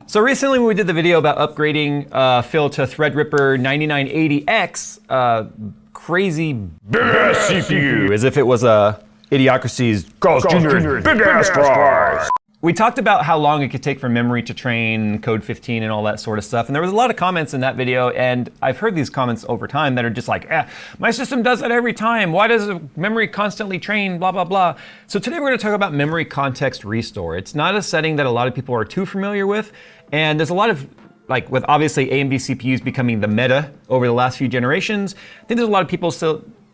So recently when we did the video about upgrading Phil to Threadripper 9980X, crazy big-ass CPU, as if it was a Idiocracy's Carl's Jr.'s big-ass fries. We talked about how long it could take for memory to train, code 15 and all that sort of stuff. And there was a lot of comments in that video, and I've heard these comments over time that are just like, my system does that every time. Why does memory constantly train, blah, blah, blah. So today we're gonna talk about memory context restore. It's not a setting that a lot of people are too familiar with. And there's a lot of, like with obviously AMD CPUs becoming the meta over the last few generations, I think there's a lot of people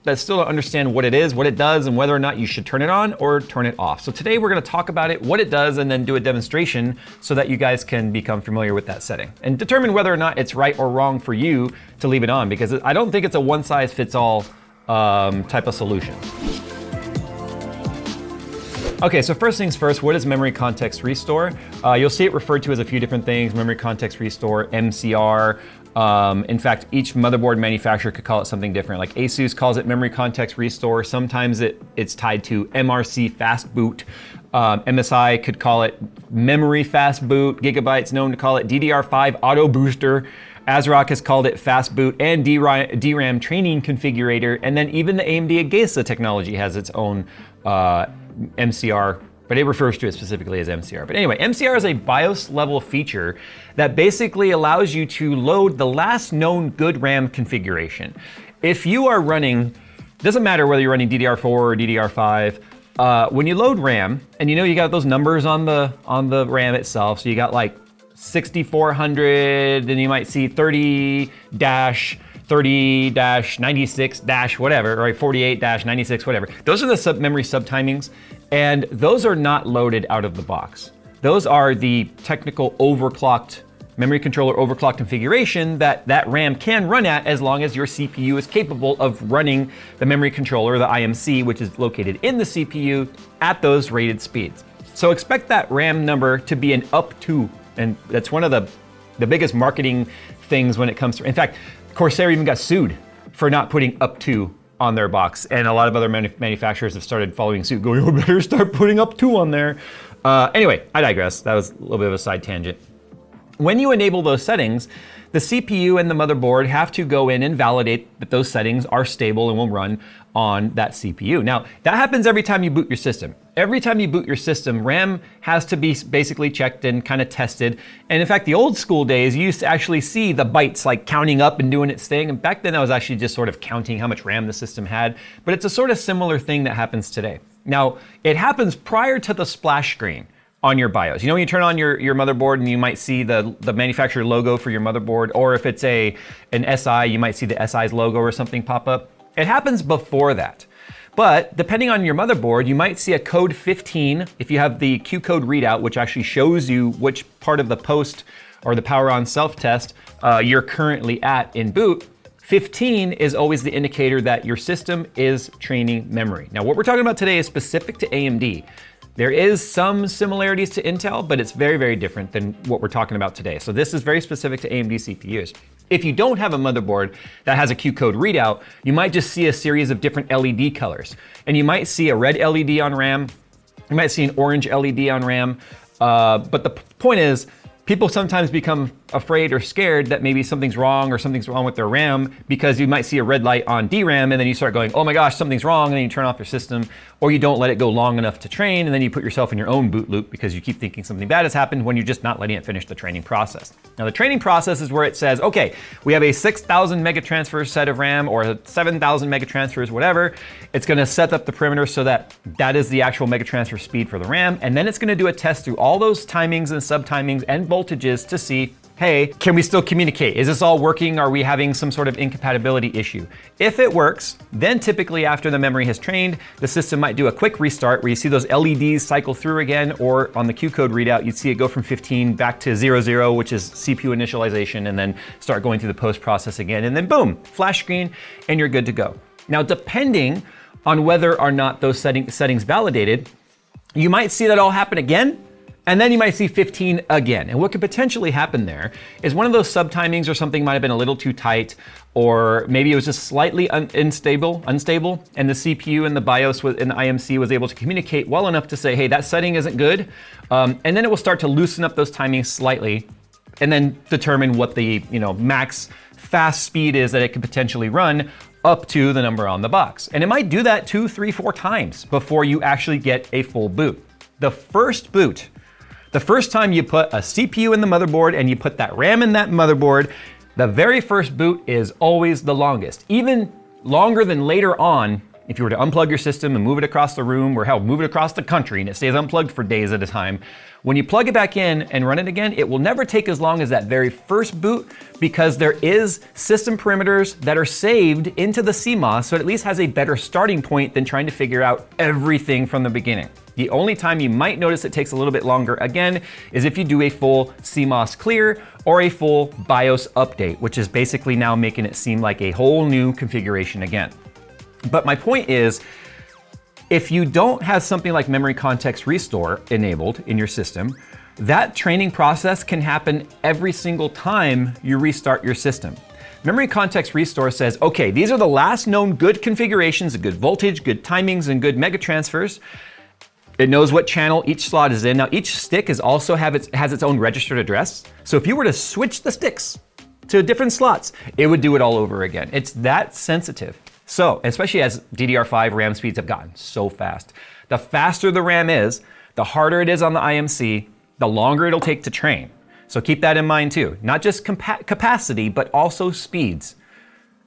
that still don't understand what it is, what it does, and whether or not you should turn it on or turn it off. So today we're gonna talk about it, what it does, and then do a demonstration so that you guys can become familiar with that setting and determine whether or not it's right or wrong for you to leave it on, because I don't think it's a one-size-fits-all type of solution. Okay, so first things first, what is memory context restore? You'll see it referred to as a few different things: memory context restore, MCR. In fact, each motherboard manufacturer could call it something different. Like ASUS calls it memory context restore. Sometimes it's tied to MRC fast boot. MSI could call it memory fast boot. Gigabyte's known to call it DDR5 auto booster. ASRock has called it fast boot and DRAM training configurator. And then even the AMD Agesa technology has its own MCR, but it refers to it specifically as MCR. But anyway, MCR is a BIOS level feature that basically allows you to load the last known good RAM configuration. If you are running, doesn't matter whether you're running DDR4 or DDR5, when you load RAM, and you got those numbers on the RAM itself, so you got like 6400, then you might see 30-96- whatever, right? 48-96, whatever. Those are the memory subtimings, and those are not loaded out of the box. Those are the technical overclocked memory controller overclock configuration that RAM can run at, as long as your CPU is capable of running the memory controller, the IMC, which is located in the CPU, at those rated speeds. So expect that RAM number to be an up to, and that's one of the biggest marketing things when it comes to, in fact, Corsair even got sued for not putting up to on their box, and a lot of other manufacturers have started following suit, going, oh, better start putting up to on there. Anyway, I digress. That was a little bit of a side tangent. When you enable those settings, the CPU and the motherboard have to go in and validate that those settings are stable and will run on that CPU. Now, that happens every time you boot your system. Every time you boot your system, RAM has to be basically checked and kind of tested. And in fact, the old school days, you used to actually see the bytes like counting up and doing its thing. And back then I was actually just sort of counting how much RAM the system had, but it's a sort of similar thing that happens today. Now, it happens prior to the splash screen on your BIOS. When you turn on your motherboard and you might see the manufacturer logo for your motherboard, or if it's an SI, you might see the SI's logo or something pop up. It happens before that. But depending on your motherboard, you might see a code 15 if you have the Q code readout, which actually shows you which part of the post or the power on self-test you're currently at in boot. 15 is always the indicator that your system is training memory. Now, what we're talking about today is specific to AMD. There is some similarities to Intel, but it's very, very different than what we're talking about today. So this is very specific to AMD CPUs. If you don't have a motherboard that has a Q code readout, you might just see a series of different LED colors. And you might see a red LED on RAM, you might see an orange LED on RAM. But the point is, people sometimes become afraid or scared that maybe something's wrong with their RAM, because you might see a red light on DRAM and then you start going, oh my gosh, something's wrong, and then you turn off your system, or you don't let it go long enough to train, and then you put yourself in your own boot loop because you keep thinking something bad has happened when you're just not letting it finish the training process. Now, the training process is where it says, okay, we have a 6,000 megatransfer set of RAM, or a 7,000 megatransfers, whatever. It's gonna set up the perimeter so that is the actual megatransfer speed for the RAM, and then it's gonna do a test through all those timings and subtimings and voltages to see, hey, can we still communicate? Is this all working? Are we having some sort of incompatibility issue? If it works, then typically after the memory has trained, the system might do a quick restart where you see those LEDs cycle through again, or on the Q code readout, you'd see it go from 15 back to 00, which is CPU initialization, and then start going through the post process again, and then boom, flash screen, and you're good to go. Now, depending on whether or not those settings validated, you might see that all happen again, and then you might see 15 again. And what could potentially happen there is one of those subtimings or something might have been a little too tight, or maybe it was just slightly unstable, and the CPU and the BIOS and the IMC was able to communicate well enough to say, hey, that setting isn't good. And then it will start to loosen up those timings slightly. and then determine what the max fast speed is that it could potentially run up to the number on the box. And it might do that 2, 3, 4 times before you actually get a full boot. The first boot, the first time you put a CPU in the motherboard and you put that RAM in that motherboard, the very first boot is always the longest. Even longer than later on, if you were to unplug your system and move it across the room, or hell, move it across the country and it stays unplugged for days at a time, when you plug it back in and run it again, it will never take as long as that very first boot, because there is system parameters that are saved into the CMOS, so it at least has a better starting point than trying to figure out everything from the beginning. The only time you might notice it takes a little bit longer, again, is if you do a full CMOS clear or a full BIOS update, which is basically now making it seem like a whole new configuration again. But my point is, if you don't have something like memory context restore enabled in your system, that training process can happen every single time you restart your system. Memory context restore says, okay, these are the last known good configurations, good voltage, good timings, and good mega transfers. It knows what channel each slot is in. Now, each stick has its own registered address. So if you were to switch the sticks to different slots, it would do it all over again. It's that sensitive. So, especially as DDR5 RAM speeds have gotten so fast. The faster the RAM is, the harder it is on the IMC, the longer it'll take to train. So keep that in mind too. Not just capacity, but also speeds.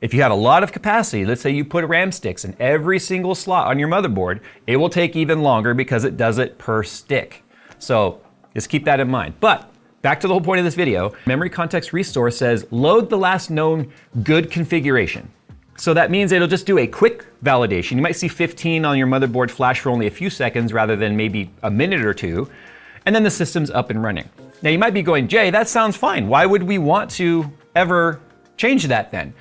If you have a lot of capacity, let's say you put RAM sticks in every single slot on your motherboard, it will take even longer because it does it per stick. So just keep that in mind. But back to the whole point of this video, memory context restore says load the last known good configuration. So that means it'll just do a quick validation. You might see 15 on your motherboard flash for only a few seconds rather than maybe a minute or two, and then the system's up and running. Now you might be going, Jay, that sounds fine. Why would we want to ever change that then?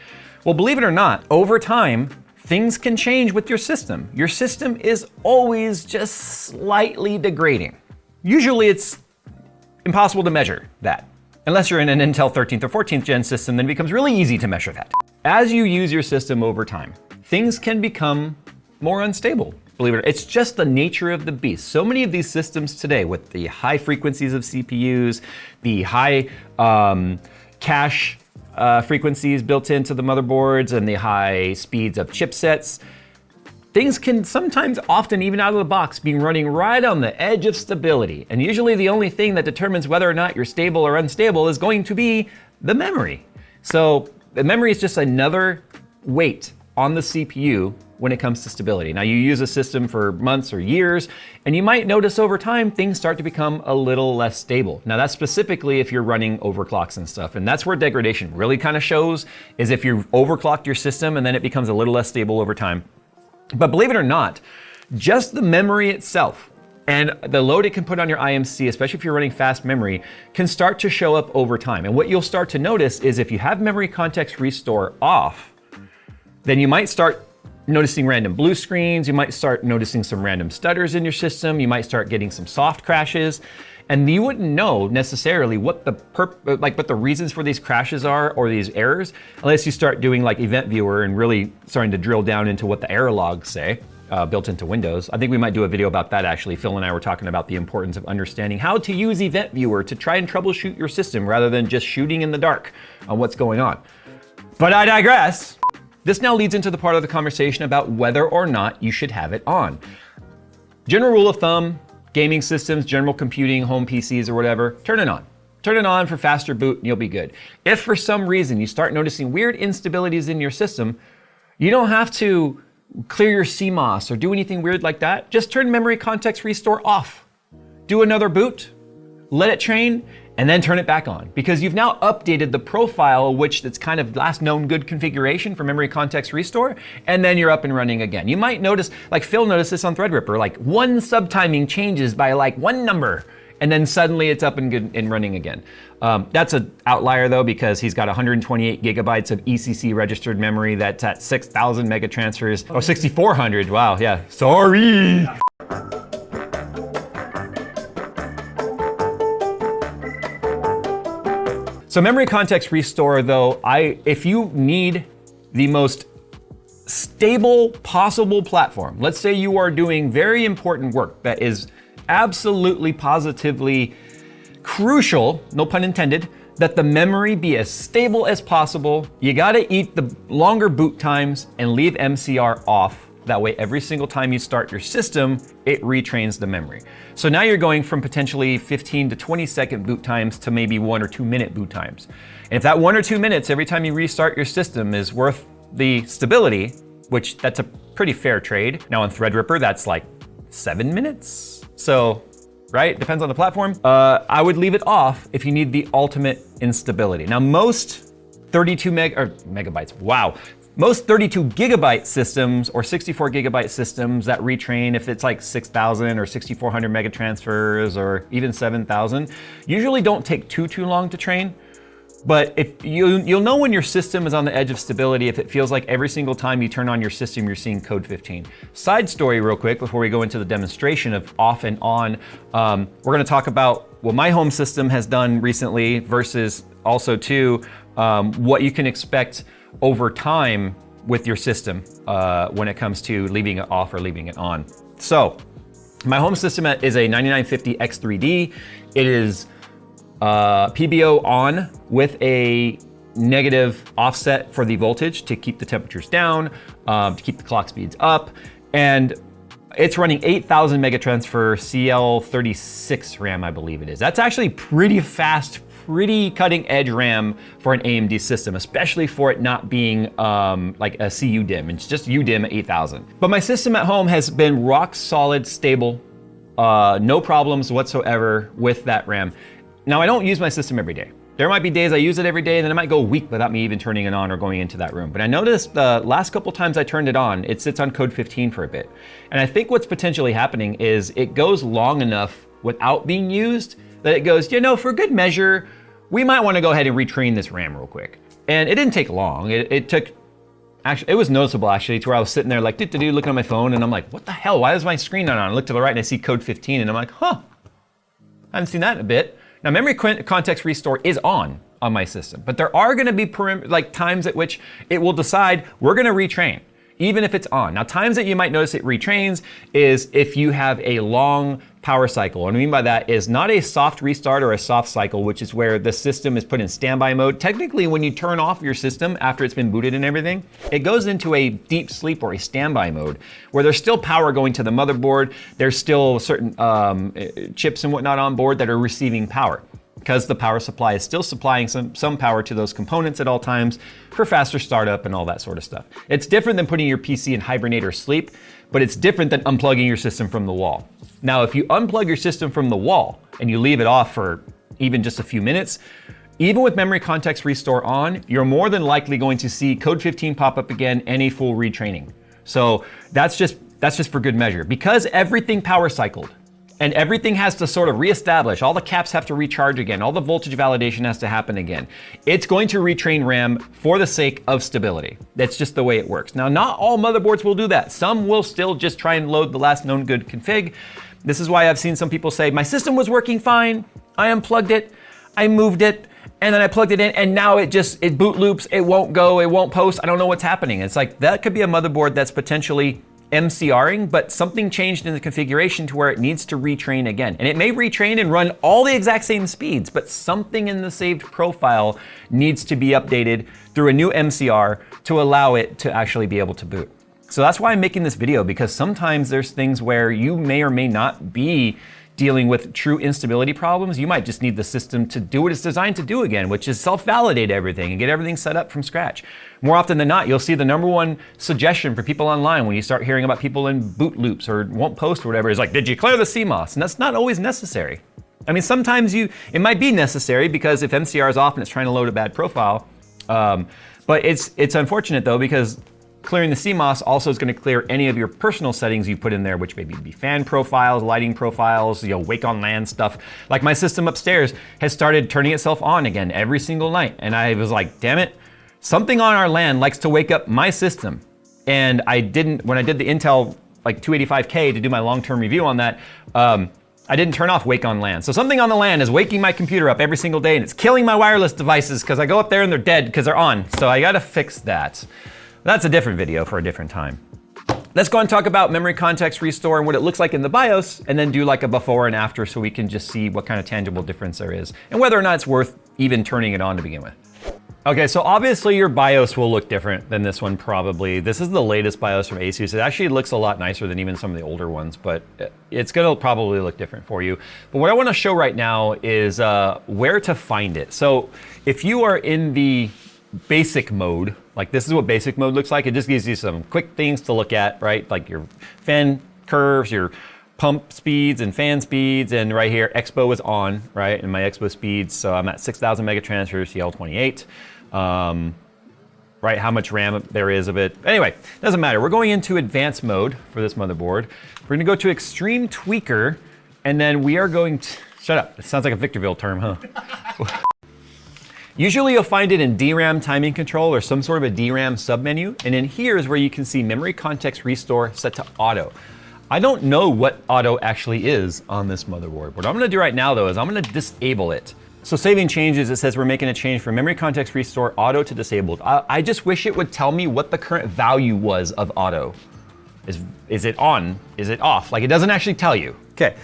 Well, believe it or not, over time, things can change with your system. Your system is always just slightly degrading. Usually it's impossible to measure that. Unless you're in an Intel 13th or 14th gen system, then it becomes really easy to measure that. As you use your system over time, things can become more unstable. Believe it or not, it's just the nature of the beast. So many of these systems today, with the high frequencies of CPUs, the high cache frequencies built into the motherboards, and the high speeds of chipsets, things can sometimes, often even out of the box, be running right on the edge of stability. And usually the only thing that determines whether or not you're stable or unstable is going to be the memory. So the memory is just another weight on the CPU when it comes to stability. Now you use a system for months or years, and you might notice over time things start to become a little less stable. Now that's specifically if you're running overclocks and stuff, and that's where degradation really kind of shows, is if you've overclocked your system and then it becomes a little less stable over time. But believe it or not, just the memory itself and the load it can put on your IMC, especially if you're running fast memory, can start to show up over time. And what you'll start to notice is if you have memory context restore off, then you might start noticing random blue screens, you might start noticing some random stutters in your system, you might start getting some soft crashes, and you wouldn't know necessarily what the reasons for these crashes are or these errors, unless you start doing like Event Viewer and really starting to drill down into what the error logs say. Built into Windows. I think we might do a video about that actually. Phil and I were talking about the importance of understanding how to use Event Viewer to try and troubleshoot your system rather than just shooting in the dark on what's going on. But I digress. This now leads into the part of the conversation about whether or not you should have it on. General rule of thumb, gaming systems, general computing, home PCs or whatever, turn it on. Turn it on for faster boot and you'll be good. If for some reason you start noticing weird instabilities in your system, you don't have to clear your CMOS or do anything weird like that. Just turn memory context restore off. Do another boot, let it train, and then turn it back on, because you've now updated the profile, which that's kind of last known good configuration for memory context restore, and then you're up and running again. You might notice, like Phil noticed this on Threadripper, like one subtiming changes by like one number, and then suddenly it's up and good and running again. That's an outlier though, because he's got 128 gigabytes of ECC registered memory that's at 6,000 mega transfers, or 6,400, wow, yeah, sorry. So memory context restore though, if you need the most stable possible platform, let's say you are doing very important work that is absolutely positively crucial, no pun intended, that the memory be as stable as possible. You gotta eat the longer boot times and leave MCR off. That way, every single time you start your system, it retrains the memory. So now you're going from potentially 15 to 20 second boot times to maybe 1 or 2 minute boot times. And if that 1 or 2 minutes every time you restart your system is worth the stability, which that's a pretty fair trade. Now on Threadripper, that's like 7 minutes. So, right, depends on the platform. I would leave it off if you need the ultimate instability. Now most 32 megabytes, wow. Most 32 gigabyte systems or 64 gigabyte systems that retrain, if it's like 6,000 or 6,400 mega transfers or even 7,000, usually don't take too long to train. But if you'll know when your system is on the edge of stability if it feels like every single time you turn on your system, you're seeing code 15. Side story real quick before we go into the demonstration of off and on. We're gonna talk about what my home system has done recently versus also too, what you can expect over time with your system when it comes to leaving it off or leaving it on. So my home system is a 9950 X3D. It is PBO on with a negative offset for the voltage to keep the temperatures down, to keep the clock speeds up. And it's running 8,000 megatransfer CL36 RAM, I believe it is. That's actually pretty fast, pretty cutting edge RAM for an AMD system, especially for it not being like a CUDIM. It's just UDIM at 8,000. But my system at home has been rock solid, stable, no problems whatsoever with that RAM. Now I don't use my system every day. There might be days I use it every day and then it might go a week without me even turning it on or going into that room. But I noticed the last couple times I turned it on, it sits on code 15 for a bit. And I think what's potentially happening is it goes long enough without being used that it goes, you know, for good measure, we might want to go ahead and retrain this RAM real quick. And it didn't take long. It took, actually, it was noticeable actually to where I was sitting there like, looking at my phone and I'm like, what the hell? Why is my screen not on? I look to the right and I see code 15 and I'm like, huh, I haven't seen that in a bit. Now, memory context restore is on my system, but there are gonna be times at which it will decide we're gonna retrain, even if it's on. Now, times that you might notice it retrains is if you have a long power cycle. What I mean by that is not a soft restart or a soft cycle, which is where the system is put in standby mode. Technically, when you turn off your system after it's been booted and everything, it goes into a deep sleep or a standby mode where there's still power going to the motherboard. There's still certain chips and whatnot on board that are receiving power, because the power supply is still supplying some power to those components at all times for faster startup and all that sort of stuff. It's different than putting your PC in hibernate or sleep, but it's different than unplugging your system from the wall. Now, if you unplug your system from the wall and you leave it off for even just a few minutes, even with memory context restore on, you're more than likely going to see code 15 pop up again and a full retraining. So that's just for good measure. Because everything power cycled, and everything has to sort of reestablish, all the caps have to recharge again, all the voltage validation has to happen again. It's going to retrain RAM for the sake of stability. That's just the way it works. Now, not all motherboards will do that. Some will still just try and load the last known good config. This is why I've seen some people say, my system was working fine, I unplugged it, I moved it, and then I plugged it in, and now it boot loops, it won't go, it won't post, I don't know what's happening. It's like, that could be a motherboard that's potentially MCRing, but something changed in the configuration to where it needs to retrain again. And it may retrain and run all the exact same speeds, but something in the saved profile needs to be updated through a new MCR to allow it to actually be able to boot. So that's why I'm making this video, because sometimes there's things where you may or may not be dealing with true instability problems. You might just need the system to do what it's designed to do again, which is self-validate everything and get everything set up from scratch. More often than not, you'll see the #1 suggestion for people online when you start hearing about people in boot loops or won't post or whatever is like, did you clear the CMOS? And that's not always necessary. I mean, sometimes it might be necessary because if MCR is off and it's trying to load a bad profile, but it's unfortunate though, because clearing the CMOS also is going to clear any of your personal settings you put in there, which maybe be fan profiles, lighting profiles, wake on LAN stuff. Like my system upstairs has started turning itself on again every single night. And I was like, damn it, something on our LAN likes to wake up my system. And when I did the Intel like 285K to do my long-term review on that, I didn't turn off wake on LAN. So something on the LAN is waking my computer up every single day and it's killing my wireless devices because I go up there and they're dead because they're on. So I gotta fix that. That's a different video for a different time. Let's go and talk about memory context restore and what it looks like in the BIOS, and then do like a before and after so we can just see what kind of tangible difference there is and whether or not it's worth even turning it on to begin with. Okay, so obviously your BIOS will look different than this one probably. This is the latest BIOS from Asus. It actually looks a lot nicer than even some of the older ones, but it's gonna probably look different for you. But what I wanna show right now is where to find it. So if you are in the basic mode, like this is what basic mode looks like. It just gives you some quick things to look at, right? Like your fan curves, your pump speeds and fan speeds, and right here, Expo is on, right? And my Expo speeds, so I'm at 6,000 megatransfers, CL28. Right, how much RAM there is of it. Anyway, doesn't matter. We're going into advanced mode for this motherboard. We're gonna go to extreme tweaker, and then we are going to, shut up, it sounds like a Victorville term, huh? Usually you'll find it in DRAM timing control or some sort of a DRAM submenu, and in here is where you can see memory context restore set to auto. I don't know what auto actually is on this motherboard. What I'm gonna do right now though is I'm gonna disable it. So saving changes, it says we're making a change from memory context restore auto to disabled. I just wish it would tell me what the current value was of auto. Is it on? Is it off? Like it doesn't actually tell you. Okay,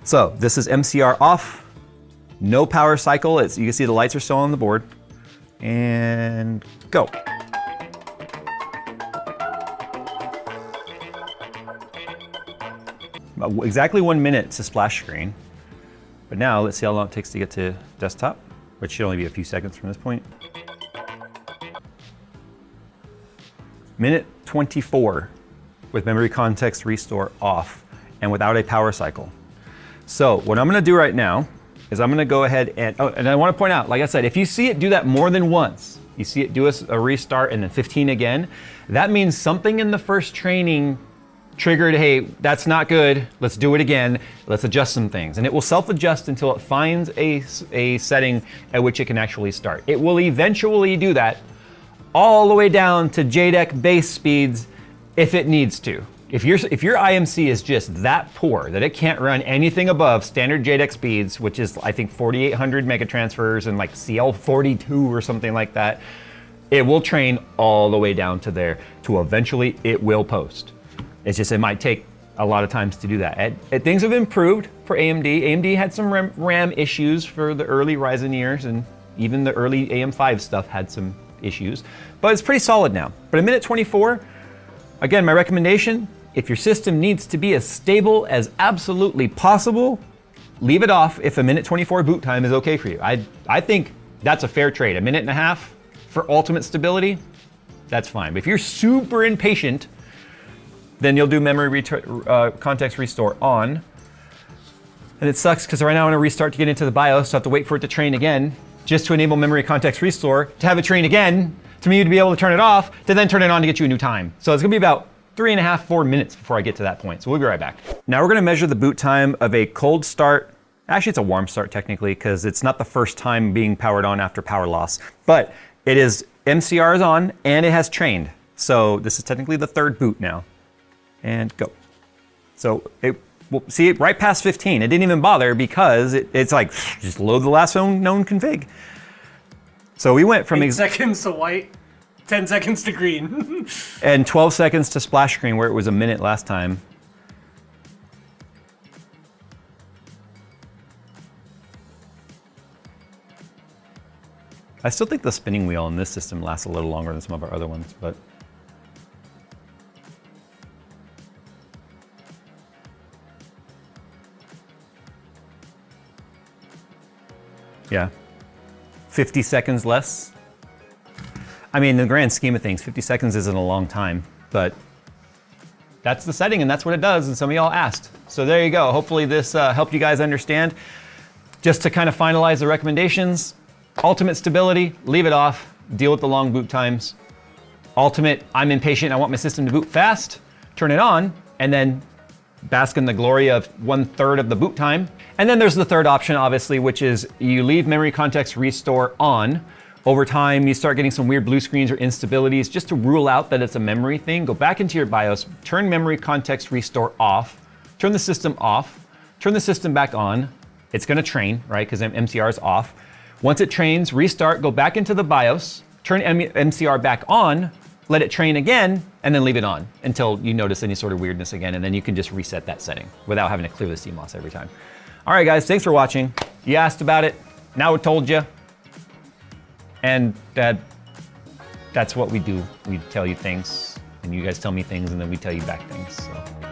so this is MCR off, no power cycle. You can see the lights are still on the board. And go. About exactly 1 minute to splash screen. But now let's see how long it takes to get to desktop, which should only be a few seconds from this point. Minute 24 with memory context restore off and without a power cycle. So what I'm gonna do right now is I'm gonna go ahead and, oh, and I wanna point out, like I said, if you see it do that more than once, you see it do a restart and then 15 again, that means something in the first training triggered, hey, that's not good, let's do it again, let's adjust some things. And it will self-adjust until it finds a setting at which it can actually start. It will eventually do that all the way down to JEDEC base speeds if it needs to. If your IMC is just that poor that it can't run anything above standard JEDEC speeds, which is I think 4,800 megatransfers and like CL42 or something like that, it will train all the way down to there to eventually it will post. It's just, it might take a lot of times to do that. Things have improved for AMD. AMD had some RAM issues for the early Ryzen years, and even the early AM5 stuff had some issues, but it's pretty solid now. But a minute 24, again, my recommendation, if your system needs to be as stable as absolutely possible, leave it off if a minute 24 boot time is okay for you. I think that's a fair trade. A minute and a half for ultimate stability, that's fine. But if you're super impatient, then you'll do memory context restore on. And it sucks because right now I want to restart to get into the BIOS, so I have to wait for it to train again, just to enable memory context restore, to have it train again, to me to be able to turn it off, to then turn it on to get you a new time. So it's gonna be about 3.5, 4 minutes before I get to that point. So we'll be right back. Now we're gonna measure the boot time of a cold start. Actually, it's a warm start technically, because it's not the first time being powered on after power loss, but it is, MCR is on and it has trained. So this is technically the third boot now. And go. So it will see it right past 15. It didn't even bother because it's like, just load the last known config. So we went from 8 seconds to white, 10 seconds to green. and 12 seconds to splash screen where it was a minute last time. I still think the spinning wheel in this system lasts a little longer than some of our other ones, but yeah, 50 seconds less. I mean, in the grand scheme of things, 50 seconds isn't a long time, but that's the setting and that's what it does, and some of y'all asked. So there you go. Hopefully this helped you guys understand. Just to kind of finalize the recommendations, ultimate stability, leave it off, deal with the long boot times. Ultimate, I'm impatient, I want my system to boot fast, turn it on, and then bask in the glory of 1/3 of the boot time. And then there's the third option, obviously, which is you leave memory context restore on. Over time, you start getting some weird blue screens or instabilities. Just to rule out that it's a memory thing, go back into your BIOS, turn memory context restore off, turn the system off, turn the system back on. It's gonna train, right, because MCR is off. Once it trains, restart, go back into the BIOS, turn MCR back on, let it train again, and then leave it on until you notice any sort of weirdness again, and then you can just reset that setting without having to clear the CMOS every time. All right, guys, thanks for watching. You asked about it, now we told you. And that's what we do. We tell you things, and you guys tell me things, and then we tell you back things. So.